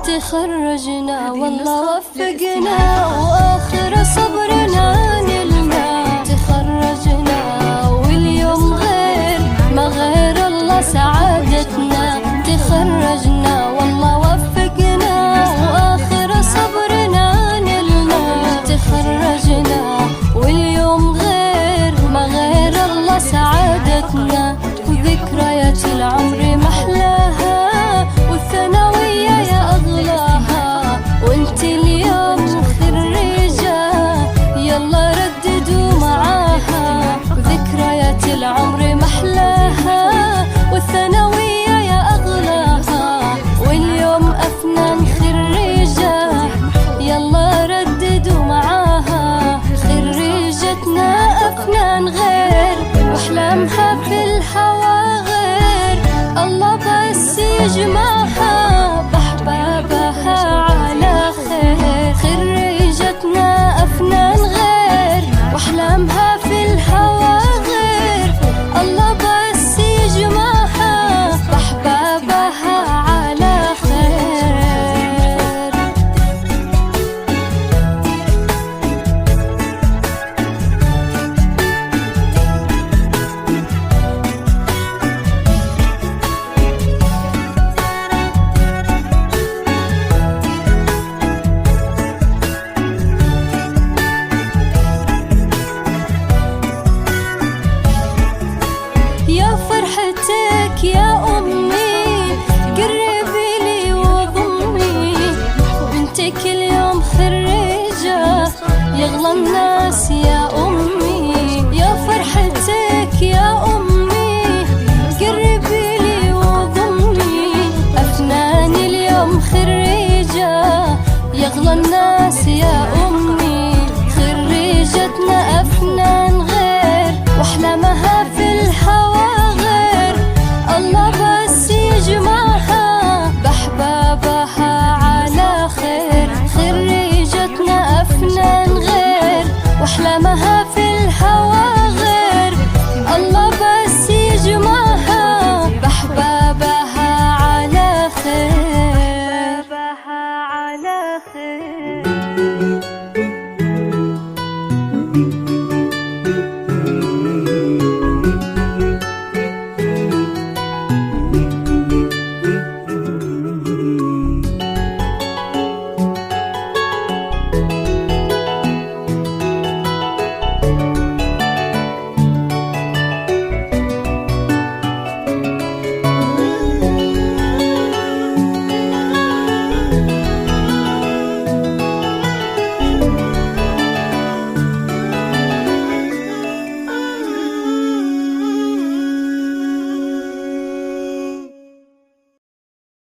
تخرجنا والله وفقنا وآخر صبرنا نلنا. تخرجنا واليوم غير ما غير الله سعادتنا. تخرجنا والله وفقنا وآخر صبرنا نلنا. تخرجنا واليوم غير ما غير الله سعادتنا. وذكريات العمر محلاها والثانوية يا أغلاها. وانت اليوم خريجة يلا رددوا معاها. وذكريات العمر محلاها والثانوية يا أغلاها. واليوم أفنان خريجة يلا رددوا معاها. خريجتنا أفنان غير وأحلامها في الهوى غير. الله بس يجمعها بأحبابها على خير. خريجتنا أفنان غير وأحلامها في الهوى غير. الله بس يجمعها بأحبابها على خير. يا فرحتك يا أمي قربي لي وضمي. بنتك اليوم خريجة يغلى الناس يا